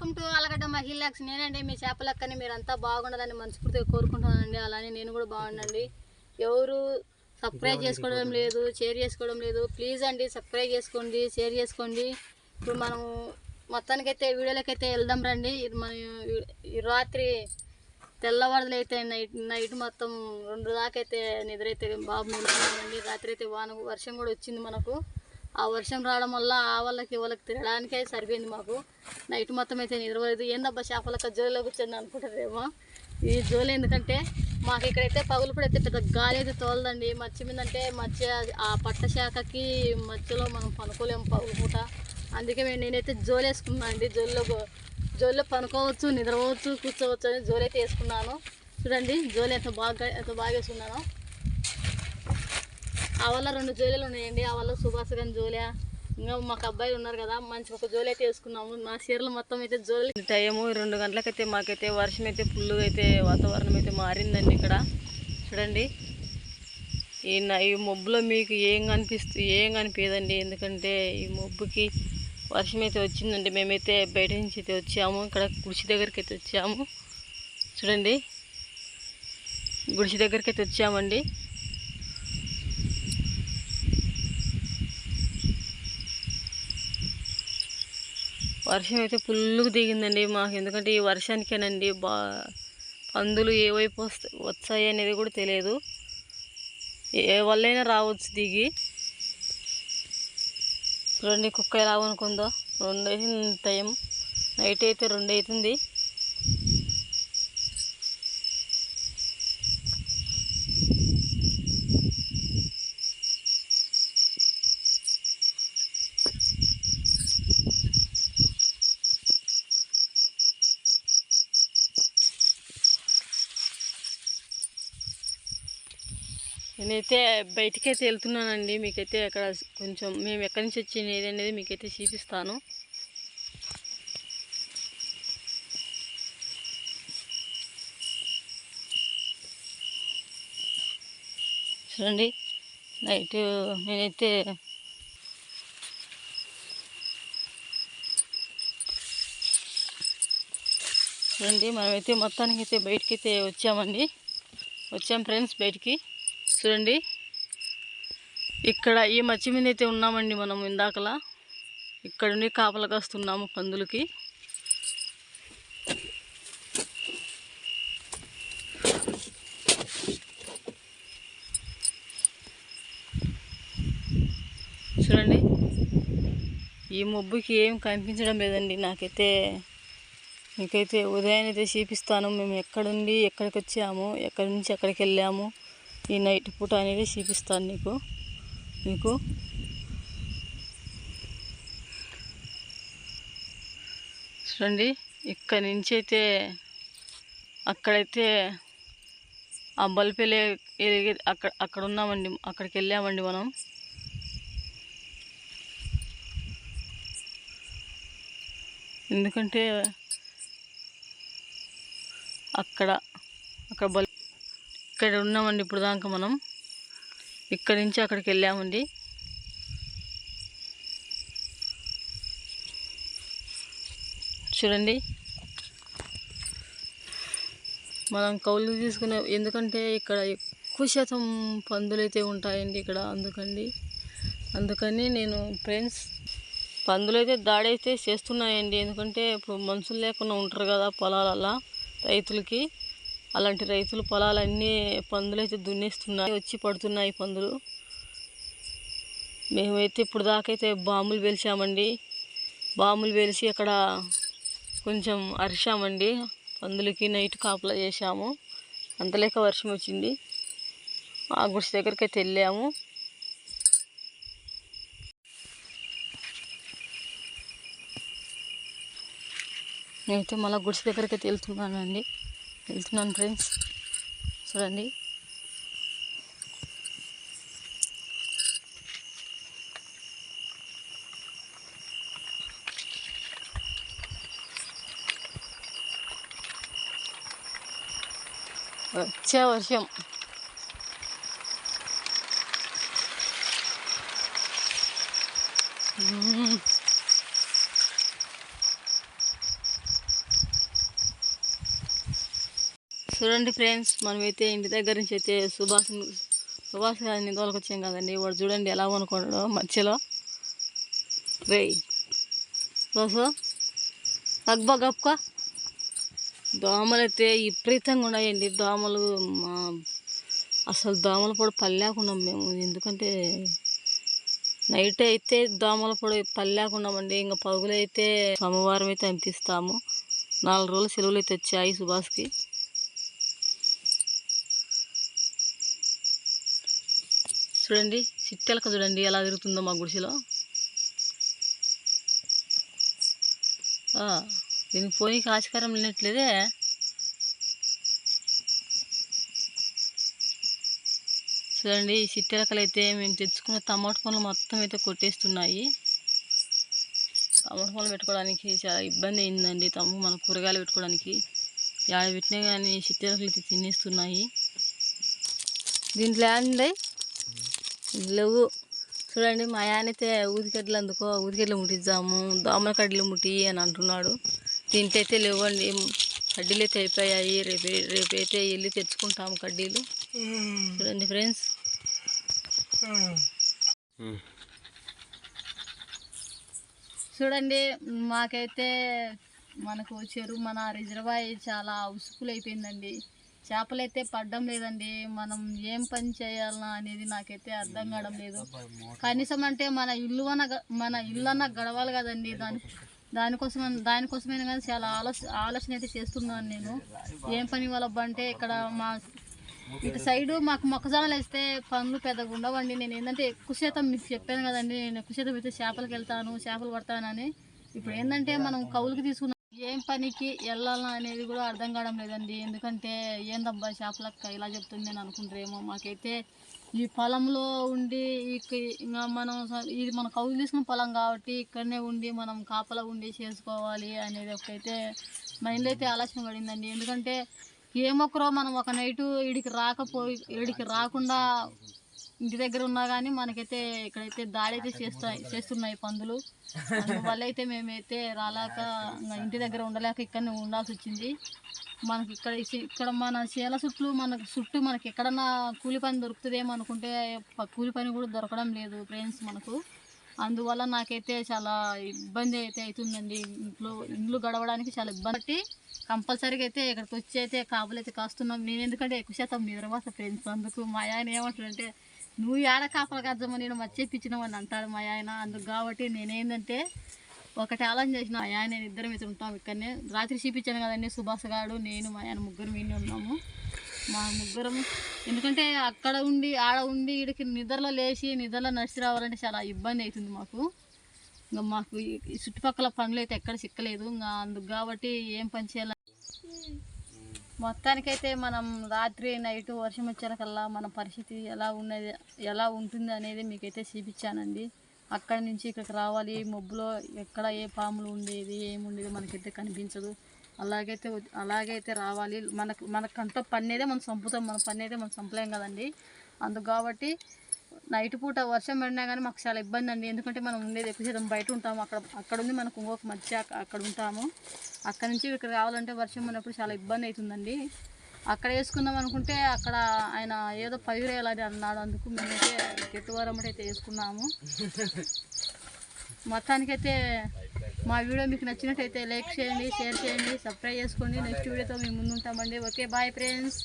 Welcome to Allagadda మహిళాక్స్. నేనండి మీ చేపలక్కని. మీరంతా బాగుండదని మనస్ఫూర్తిగా కోరుకుంటున్నానండి. అలానే నేను కూడా బాగుండండి. ఎవరు సబ్స్క్రైబ్ చేసుకోవడం లేదు, షేర్ చేసుకోవడం లేదు. ప్లీజ్ అండి సబ్స్క్రైబ్ చేసుకోండి, షేర్ చేసుకోండి. ఇప్పుడు మనం మొత్తానికైతే వీడియోలకైతే వెళ్దాం రండి. మన ఈ రాత్రి తెల్లవారులు అయితే నైట్ మొత్తం 2 దాకా అయితే నిద్రైతే బాబు నిలుచున్నామండి. రాత్రి అయితే వర్షం కూడా వచ్చింది మనకు. ఆ వర్షం రావడం వల్ల ఆ వాళ్ళకి తిరగడానికే సరిపోయింది మాకు. నైట్ మొత్తం అయితే నిద్రపోలేదు. ఏందబ్బా చేపలక్క జోలిలో కూర్చొని అనుకుంటారేమో. ఈ జోలి ఎందుకంటే మాకు ఇక్కడైతే పగులుపడైతే పెద్ద గాలి అయితే తోలదండి. మత్స్య మీదంటే మత్స్య ఆ పట్ట శాఖకి మధ్యలో మనం పనుకోలేము పగులు పూట. అందుకే నేనైతే జోలు వేసుకున్నాను అండి. జోలిలో పనుకోవచ్చు, నిద్రపోవచ్చు, కూర్చోవచ్చు అని జోలి అయితే వేసుకున్నాను. చూడండి జోలి ఎంత బాగా వేసుకున్నాను. ఆ వల్ల 2 జోలీలు ఉన్నాయండి. ఆ వల్ల సుభాష్ గారి జోలియా, ఇంకా మాకు అబ్బాయిలు ఉన్నారు కదా, మంచి ఒక జోలి అయితే వేసుకున్నాము. మా చీరలు మొత్తం అయితే జోలి. టైము 2 గంటలకైతే మాకైతే వర్షం అయితే ఫుల్గా అయితే వాతావరణం అయితే మారిందండి. ఇక్కడ చూడండి ఈ మబ్బులో మీకు ఏం కనిపించదండి. ఎందుకంటే ఈ మబ్బుకి వర్షం అయితే వచ్చిందండి. మేమైతే బయట నుంచి అయితే వచ్చాము. ఇక్కడ గుడిసె దగ్గరికి అయితే వచ్చాము. చూడండి గుడిసె దగ్గరికి అయితే వచ్చామండి. వర్షం అయితే ఫుల్గా దిగిందండి మాకు. ఎందుకంటే ఈ వర్షానికేనండి పందులు ఏ వైపు వచ్చాయి అనేది కూడా తెలియదు. ఏ వల్లైనా రావచ్చు దిగి. చూడండి కుక్క ఎలా అనుకుందో. 2 అయింది టైం. నైట్ అయితే 2 అవుతుంది. నేనైతే బయటికైతే వెళ్తున్నానండి. మీకైతే అక్కడ కొంచెం మేము ఎక్కడి నుంచి వచ్చింది అనేది మీకైతే చూపిస్తాను. చూడండి నైట్ నేనైతే చూడండి మనమైతే మొత్తానికైతే బయటకైతే వచ్చాం ఫ్రెండ్స్ బయటికి. చూడండి ఇక్కడ ఈ మచ్చి మీద అయితే ఉన్నామండి మనం. ఇందాకలా ఇక్కడుండి కాపలకు వస్తున్నాము పందులకి. చూడండి ఈ మబ్బుకి ఏం కనిపించడం లేదండి నాకైతే. మీకైతే ఉదయాన్నే అయితే చూపిస్తాను మేము ఎక్కడుండి ఎక్కడికి వచ్చాము, ఎక్కడి నుంచి ఎక్కడికి వెళ్ళాము, ఈ నైట్ పూట అనేది చూపిస్తాను మీకు. చూడండి ఇక్కడి నుంచి అయితే అక్కడైతే ఆ బల్పెళ్ళి అక్కడ ఉన్నామండి. అక్కడికి వెళ్ళామండి మనం. ఎందుకంటే అక్కడ ఇక్కడ ఉన్నామండి ఇప్పుడు దాకా మనం. ఇక్కడి నుంచి అక్కడికి వెళ్ళామండి. చూడండి మనం కౌలు తీసుకునే, ఎందుకంటే ఇక్కడ ఎక్కువ శాతం పందులు అయితే ఉంటాయండి ఇక్కడ. అందుకని నేను ఫ్రెండ్స్ పందులు అయితే దాడి అయితే చేస్తున్నాయండి. ఎందుకంటే ఇప్పుడు మనుషులు లేకుండా ఉంటారు కదా పొలాలల్లా రైతులకి. అలాంటి రైతులు పొలాలన్నీ పందులు అయితే దున్నేస్తున్నాయి, వచ్చి పడుతున్నాయి పందులు. మేమైతే ఇప్పుడు దాకైతే బాంబులు పేల్చామండి. బాంబులు పేల్చి అక్కడ కొంచెం అరిచామండి. పందులకి నైట్ కాపలా చేశాము. అంతలేక వర్షం వచ్చింది. ఆ గుడిసె దగ్గరికి అయితే వెళ్ళాము. నేనైతే మళ్ళీ గుడిసె దగ్గరికి అయితే వెళ్తున్నాను ఫ్రెండ్స్. చూడండి వచ్చే వర్షం. చూడండి ఫ్రెండ్స్, మనమైతే ఇంటి దగ్గర నుంచి అయితే సుభాష్ గారిని తోలుకొచ్చాం కదండి. వాడు చూడండి ఎలా అనుకున్నాడు మధ్యలో. రే సో తగ్గుబా గప్పుక. దోమలు అయితే విపరీతంగా ఉన్నాయండి. దోమలు అసలు దోమల పొడి పల్లేకున్నాం మేము. ఎందుకంటే నైట్ అయితే దోమల పొడి పల్లేకున్నామండి. ఇంకా పగులైతే సోమవారం అయితే అంపిస్తాము. 4 రోజులు సెలవులు అయితే వచ్చాయి సుభాష్కి. చూడండి చిట్టెలక చూడండి ఎలా తిరుగుతుందో మా గుడిసెలో. దీనికి పోనీకి ఆస్కారం లేనట్లేదే. చూడండి ఈ చిట్టెలకలు అయితే మేము తెచ్చుకున్న టమాటా పనులు మొత్తం అయితే కొట్టేస్తున్నాయి. టమాటా పనులు పెట్టుకోవడానికి చాలా ఇబ్బంది అయిందండి. మన కూరగాయలు పెట్టుకోవడానికి యాడ పెట్టినా కానీ చిట్టెలకలు అయితే తినేస్తున్నాయి. దీంట్లో ఏండి లేవు. చూడండి మా ఆయన అయితే ఊదికడ్డలు అందుకో ఊదికడ్డలు ముట్టిద్దాము, దోమల కడ్డలు ముట్టి అని అంటున్నాడు. దీంట్లో అయితే లేవండి, కడ్డీలు అయితే అయిపోయాయి. రేపైతే వెళ్ళి తెచ్చుకుంటాము కడ్డీలు. చూడండి ఫ్రెండ్స్, చూడండి మాకైతే మనకు మన రిజర్వాయర్ చాలా ఉసుకులు అయిపోయిందండి. చేపలు అయితే పడడం లేదండి. మనం ఏం పని చేయాలన్నా అనేది నాకైతే అర్థం కావడం లేదు. కనీసం అంటే మన ఇల్లు అన్న గడవాలి కదండి. దానికోసమైనా కానీ చాలా ఆలోచన అయితే చేస్తున్నాను నేను. ఏం పని వాళ్ళబ్బంటే ఇక్కడ ఇటు సైడు మాకు మొక్కజొన్నలు వేస్తే పనులు పెద్దగా ఉండవండి. నేను ఏంటంటే ఎక్కువ శాతం మీకు చెప్పాను కదండి, నేను ఎక్కువ శాతం అయితే చేపలకు వెళ్తాను, చేపలు పడతానని. ఇప్పుడు ఏంటంటే మనం కౌలుకి తీసుకున్నాం, ఏం పనికి వెళ్ళాలన్నా అనేది కూడా అర్థం కావడం లేదండి. ఎందుకంటే ఏందబ్బా చేపలక్క ఇలా చెప్తుంది అని అనుకుంటారేమో. మాకైతే ఈ పొలంలో ఉండి ఇంకా ఇది మన కౌలు తీసుకున్న పొలం కాబట్టి ఇక్కడనే ఉండి మనం కాపలా ఉండి చేసుకోవాలి అనేది ఒకైతే మైండ్లో అయితే ఆలోచన పడిందండి. ఎందుకంటే ఏమొక్కరో మనం ఒక నైటు ఈడికి రాకుండా ఇంటి దగ్గర ఉన్నా కానీ మనకైతే ఇక్కడైతే దాడి అయితే చేస్తున్నాయి పందులు. అందువల్ల అయితే మేమైతే రాలేక ఇంటి దగ్గర ఉండలేక ఇక్కడనే ఉండాల్సి వచ్చింది. మనకి ఇక్కడ మన చేల చుట్టూ మనకి ఎక్కడన్నా కూలి పని దొరుకుతుందేమో అనుకుంటే కూలి పని కూడా దొరకడం లేదు ఫ్రెండ్స్ మనకు. అందువల్ల నాకైతే చాలా ఇబ్బంది అయితే అవుతుందండి. ఇండ్లు గడవడానికి చాలా ఇబ్బంది. కంపల్సరీగా అయితే ఇక్కడికి వచ్చి అయితే కాపులు అయితే కాస్తున్నాం. నేను ఎందుకంటే ఎక్కువ శాతం నిద్రపోతా ఫ్రెండ్స్. అందుకు మా ఆయన ఏమంటాడంటే, నువ్వు ఏడ కాపలు కాద్దామో నేను మర్చిపించినావు అని అంటాడు మా ఆయన. అందుకు కాబట్టి నేనేంటంటే ఒకటి ఆలోచన చేసిన, మా ఆయన నేను ఇద్దరం అయితే ఉంటాం ఇక్కడనే. రాత్రి చూపించాను కదండి, సుభాష్ గారు నేను మా ఆయన ముగ్గురు మీనే ఉన్నాము. మా ముగ్గురం ఎందుకంటే అక్కడ ఉండి ఆడ ఉండి వీడికి నిద్రలో నడిచి రావాలంటే చాలా ఇబ్బంది అవుతుంది మాకు. ఇంకా మాకు ఈ చుట్టుపక్కల పనులు అయితే ఎక్కడ చిక్కలేదు. ఇంకా అందుకు కాబట్టి ఏం పని చేయాలి. మొత్తానికైతే మనం నైట్ వర్షం వచ్చేకల్లా మన పరిస్థితి ఎలా ఉంటుంది అనేది మీకైతే చూపించానండి. అక్కడి నుంచి ఇక్కడికి రావాలి, మబ్బులో ఎక్కడ ఏ పాములు ఉండేది ఏముండేది మనకైతే కనిపించదు. అలాగైతే రావాలి. మనకంట పన్నేదే మనం చంపుతాం, మన పన్నేదే మనం చంపలేం కదండి. అందుకు కాబట్టి నైట్ పూట వర్షం పడినా కానీ మాకు చాలా ఇబ్బంది అండి. ఎందుకంటే మనం ఉండేది ఎక్కువ శాతం బయట ఉంటాము. అక్కడ ఉంది మనకు ఇంకొక మధ్య అక్కడ ఉంటాము. అక్కడ నుంచి ఇక్కడ రావాలంటే వర్షం పడినప్పుడు చాలా ఇబ్బంది అవుతుందండి. అక్కడ వేసుకుందాం అనుకుంటే అక్కడ ఆయన ఏదో పైరేయాలని అన్నాడు. అందుకు మేమైతే గెట్టువారం అయితే వేసుకున్నాము. మొత్తానికైతే మా వీడియో మీకు నచ్చినట్టయితే లైక్ చేయండి, షేర్ చేయండి, సబ్స్క్రైబ్ చేసుకోండి. నెక్స్ట్ వీడియోతో మేము ముందుంటామండి. Okay, bye friends.